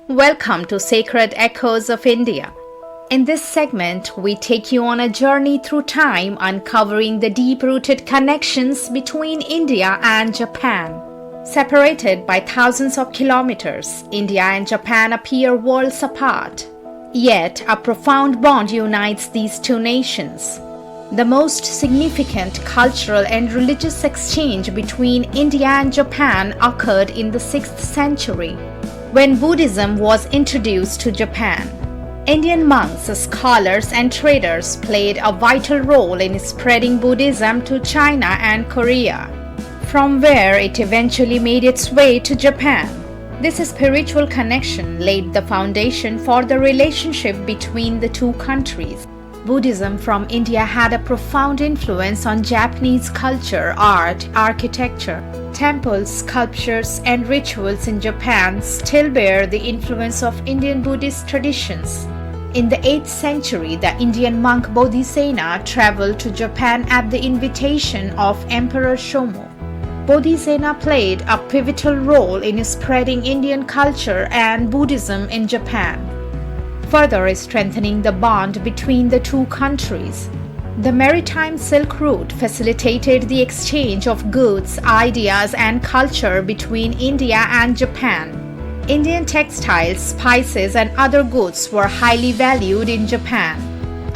Welcome to Sacred Echoes of India. In this segment, we take you on a journey through time, uncovering the deep-rooted connections between India and Japan. Separated by thousands of kilometers, India and Japan appear worlds apart. Yet, a profound bond unites these two nations. The most significant cultural and religious exchange between India and Japan occurred in the 6th century, when Buddhism was introduced to Japan. Indian monks, scholars, and traders played a vital role in spreading Buddhism to China and Korea, from where it eventually made its way to Japan. This spiritual connection laid the foundation for the relationship between the two countries. Buddhism from India had a profound influence on Japanese culture, art, architecture. Temples, sculptures, and rituals in Japan still bear the influence of Indian Buddhist traditions. In the 8th century, the Indian monk Bodhisena traveled to Japan at the invitation of Emperor Shomu. Bodhisena played a pivotal role in spreading Indian culture and Buddhism in Japan, further strengthening the bond between the two countries. The maritime Silk Route facilitated the exchange of goods, ideas, and culture between India and Japan. Indian textiles, spices, and other goods were highly valued in Japan,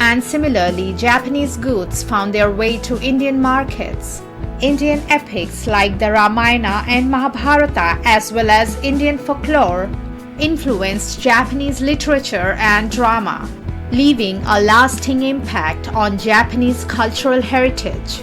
and similarly, Japanese goods found their way to Indian markets. Indian epics like the Ramayana and Mahabharata, as well as Indian folklore, influenced Japanese literature and drama, leaving a lasting impact on Japanese cultural heritage.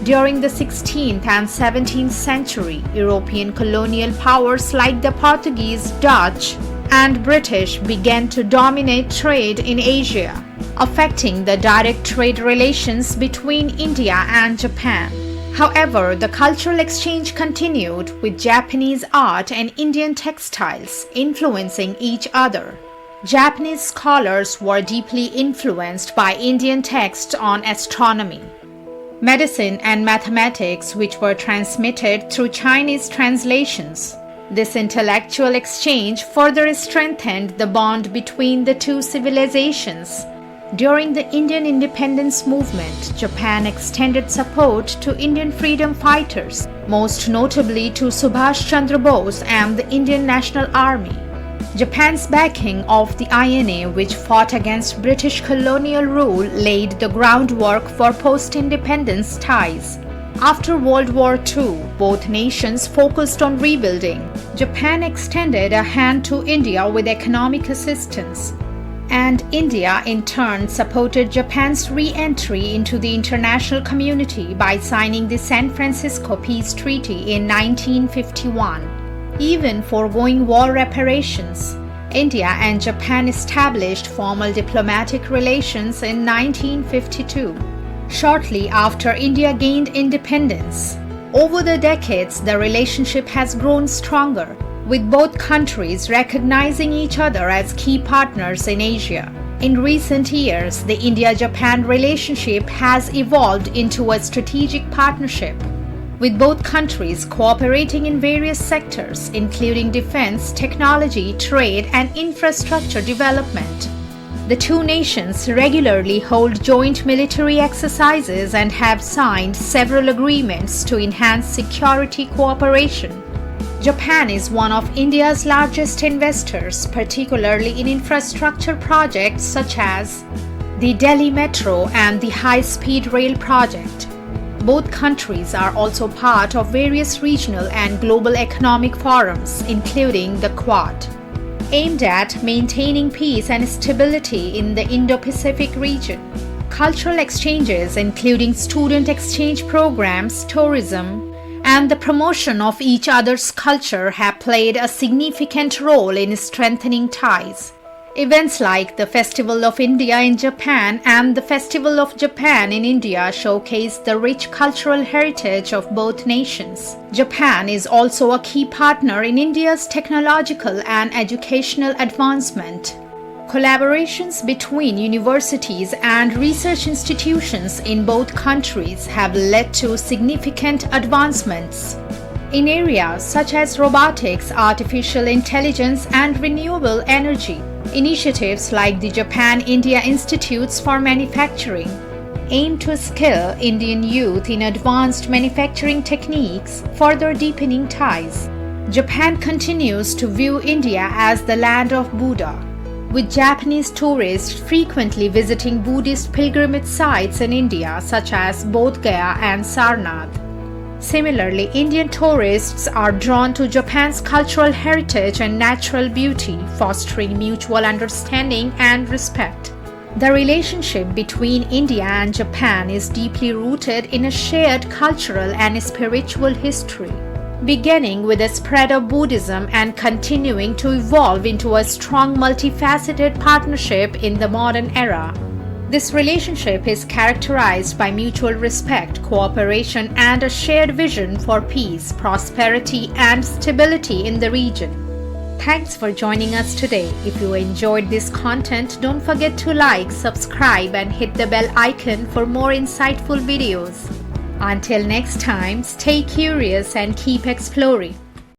During the 16th and 17th century, European colonial powers like the Portuguese, Dutch, and British began to dominate trade in Asia, affecting the direct trade relations between India and Japan. However, the cultural exchange continued, with Japanese art and Indian textiles influencing each other. Japanese scholars were deeply influenced by Indian texts on astronomy, medicine, and mathematics, which were transmitted through Chinese translations. This intellectual exchange further strengthened the bond between the two civilizations. During the Indian independence movement, Japan extended support to Indian freedom fighters, most notably to Subhash Chandra Bose and the Indian National Army. Japan's backing of the INA, which fought against British colonial rule, laid the groundwork for post-independence ties. After World War II, both nations focused on rebuilding. Japan extended a hand to India with economic assistance, and India in turn supported Japan's re-entry into the international community by signing the San Francisco Peace Treaty in 1951. Even foregoing war reparations, India and Japan established formal diplomatic relations in 1952, shortly after India gained independence. Over the decades, the relationship has grown stronger, with both countries recognizing each other as key partners in Asia. In recent years, the India-Japan relationship has evolved into a strategic partnership, with both countries cooperating in various sectors, including defense, technology, trade, and infrastructure development. The two nations regularly hold joint military exercises and have signed several agreements to enhance security cooperation. Japan is one of India's largest investors, particularly in infrastructure projects such as the Delhi Metro and the high-speed rail project. Both countries are also part of various regional and global economic forums, including the Quad, aimed at maintaining peace and stability in the Indo-Pacific region. Cultural exchanges, including student exchange programs, tourism, and the promotion of each other's culture, have played a significant role in strengthening ties. Events like the Festival of India in Japan and the Festival of Japan in India showcase the rich cultural heritage of both nations. Japan is also a key partner in India's technological and educational advancement. Collaborations between universities and research institutions in both countries have led to significant advancements. in areas such as robotics, artificial intelligence, and renewable energy. Initiatives like the Japan-India Institutes for Manufacturing aim to skill Indian youth in advanced manufacturing techniques, further deepening ties. Japan continues to view India as the land of Buddha, with Japanese tourists frequently visiting Buddhist pilgrimage sites in India such as Bodh Gaya and Sarnath. Similarly, Indian tourists are drawn to Japan's cultural heritage and natural beauty, fostering mutual understanding and respect. The relationship between India and Japan is deeply rooted in a shared cultural and spiritual history, beginning with the spread of Buddhism and continuing to evolve into a strong multifaceted partnership in the modern era. This relationship is characterized by mutual respect, cooperation, and a shared vision for peace, prosperity, and stability in the region. Thanks for joining us today. If you enjoyed this content, don't forget to like, subscribe, and hit the bell icon for more insightful videos. Until next time, stay curious and keep exploring.